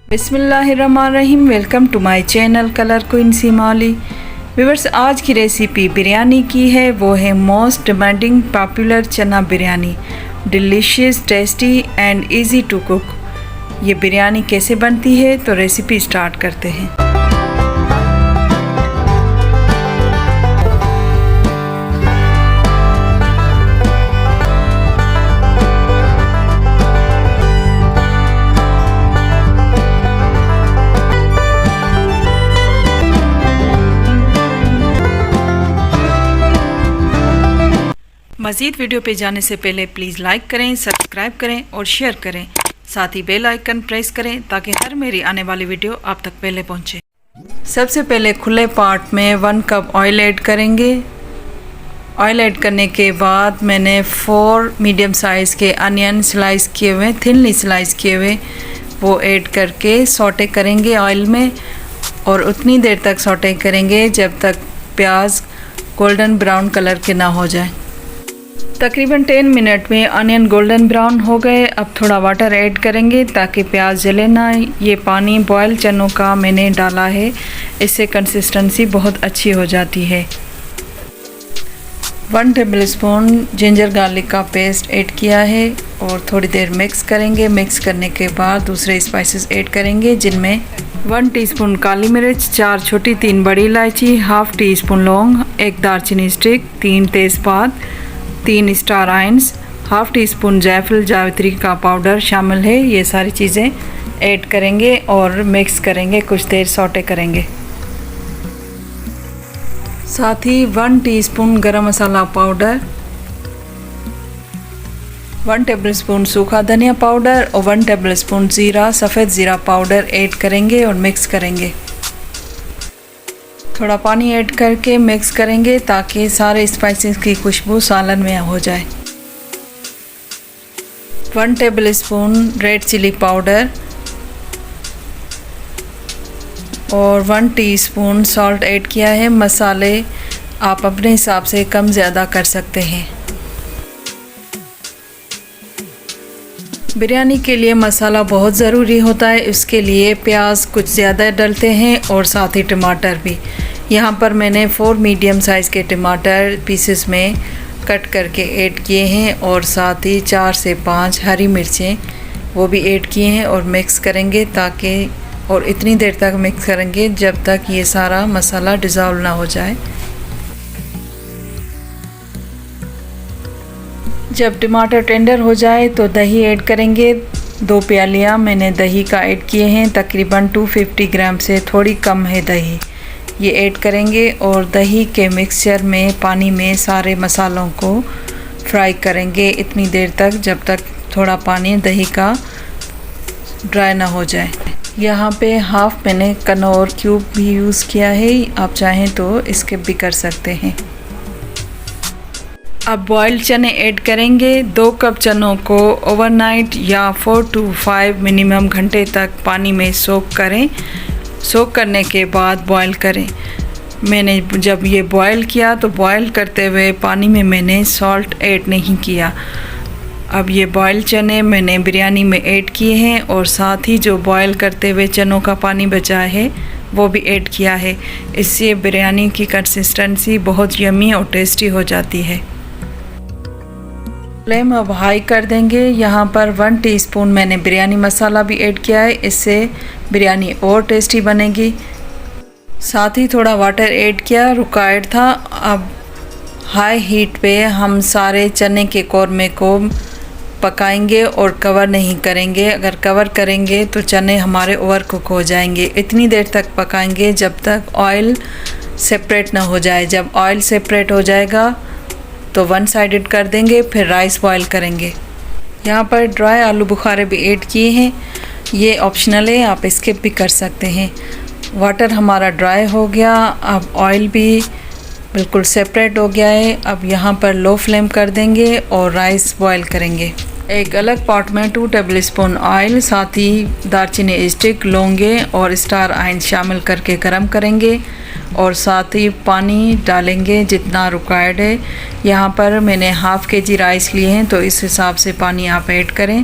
बिस्मिल्लाहिर्रहमानिर्रहीम। Welcome to my channel colour queen Seema Ali. Viewers, आज की रेसिपी बिरयानी की है। वो है most demanding popular chana biryani. Delicious, tasty and easy to cook. ये बिरयानी कैसे बनती है तो रेसिपी स्टार्ट करते हैं। मज़ीद वीडियो पे जाने से पहले प्लीज़ लाइक करें, सब्सक्राइब करें और शेयर करें। साथ ही बेल आइकन प्रेस करें ताकि हर मेरी आने वाली वीडियो आप तक पहले पहुंचे। सबसे पहले खुले पार्ट में 1 कप ऑयल ऐड करेंगे। ऑयल ऐड करने के बाद मैंने 4 मीडियम साइज़ के अनियन स्लाइस किए हुए, थिनली स्लाइस किए हुए, वो ऐड करके सौटे करेंगे ऑयल में। और उतनी देर तक सौटे करेंगे जब तक प्याज गोल्डन ब्राउन कलर के ना हो जाए। तकरीबन 10 मिनट में अनियन गोल्डन ब्राउन हो गए। अब थोड़ा वाटर ऐड करेंगे ताकि प्याज जले ना। ये पानी बॉयल चनों का मैंने डाला है, इससे कंसिस्टेंसी बहुत अच्छी हो जाती है। 1 टेबलस्पून जिंजर गार्लिक का पेस्ट ऐड किया है और थोड़ी देर मिक्स करेंगे। मिक्स करने के बाद दूसरे स्पाइसेस ऐड करेंगे, जिनमें 1 टीस्पून काली मिर्च, 4 छोटी 3 बड़ी इलायची, हाफ टी स्पून लौंग, 1 दालचीनी stick, 3 तेज़पात, 3 star ions, half tea spoon जायफल जावित्री का पाउडर शामिल है। ये सारी चीज़ें ऐड करेंगे और मिक्स करेंगे, कुछ देर सौटे करेंगे। साथ ही 1 टीस्पून गरम मसाला पाउडर, 1 टेबलस्पून सूखा धनिया पाउडर और 1 टेबलस्पून ज़ीरा, सफ़ेद ज़ीरा पाउडर ऐड करेंगे और मिक्स करेंगे। थोड़ा पानी ऐड करके मिक्स करेंगे ताकि सारे स्पाइसेस की खुशबू सालन में हो जाए। 1 टेबलस्पून रेड चिली पाउडर और 1 टीस्पून सॉल्ट ऐड किया है। मसाले आप अपने हिसाब से कम ज़्यादा कर सकते हैं। बिरयानी के लिए मसाला बहुत ज़रूरी होता है, इसके लिए प्याज कुछ ज़्यादा डलते हैं और साथ ही टमाटर भी। यहाँ पर मैंने 4 मीडियम साइज़ के टमाटर पीसेस में कट करके ऐड किए हैं और साथ ही 4 से 5 हरी मिर्चें वो भी ऐड किए हैं और मिक्स करेंगे और इतनी देर तक मिक्स करेंगे जब तक ये सारा मसाला डिज़ोल्व ना हो जाए। जब टमाटर टेंडर हो जाए तो दही ऐड करेंगे। 2 प्यालियाँ मैंने दही का ऐड किए हैं, तकरीबन 250 ग्राम से थोड़ी कम है दही। ये ऐड करेंगे और दही के मिक्सचर में पानी में सारे मसालों को फ्राई करेंगे इतनी देर तक जब तक थोड़ा पानी दही का ड्राई ना हो जाए। यहाँ पे हाफ मैंने कनौर क्यूब भी यूज़ किया है, आप चाहें तो स्किप भी कर सकते हैं। अब बॉइल्ड चने ऐड करेंगे। 2 कप चनों को ओवरनाइट या 4 to 5 मिनिमम घंटे तक पानी में सोक करें। सोक करने के बाद बॉईल करें। मैंने जब ये बॉईल किया तो बॉईल करते हुए पानी में मैंने सॉल्ट ऐड नहीं किया। अब ये बॉयल चने मैंने बिरयानी में ऐड किए हैं और साथ ही जो बॉयल करते हुए चनों का पानी बचा है वो भी ऐड किया है। इससे बिरयानी की कंसिस्टेंसी बहुत यमी और टेस्टी हो जाती है। फ्लेम अब हाई कर देंगे। यहाँ पर 1 टीस्पून मैंने बिरयानी मसाला भी ऐड किया है, इससे बिरयानी और टेस्टी बनेगी। साथ ही थोड़ा वाटर ऐड किया, रिक्वायर्ड था। अब हाई हीट पे हम सारे चने के कौरमे को पकाएंगे और कवर नहीं करेंगे। अगर कवर करेंगे तो चने हमारे ओवर कुक हो जाएंगे। इतनी देर तक पकाएंगे जब तक ऑयल सेपरेट ना हो जाए। जब ऑयल सेपरेट हो जाएगा तो 1 साइडेड कर देंगे, फिर राइस बॉईल करेंगे। यहाँ पर ड्राई आलू बुखारे भी ऐड किए हैं, ये ऑप्शनल है, आप स्किप भी कर सकते हैं। वाटर हमारा ड्राई हो गया, अब ऑयल भी बिल्कुल सेपरेट हो गया है। अब यहाँ पर लो फ्लेम कर देंगे और राइस बॉईल करेंगे। एक अलग पॉट में 2 टेबलस्पून ऑयल, साथ ही दालचीनी स्टिक, लौंगे और स्टार आइन शामिल करके गरम करेंगे और साथ ही पानी डालेंगे जितना रिक्वायर्ड है। यहाँ पर मैंने हाफ़ kg राइस लिए हैं तो इस हिसाब से पानी आप ऐड करें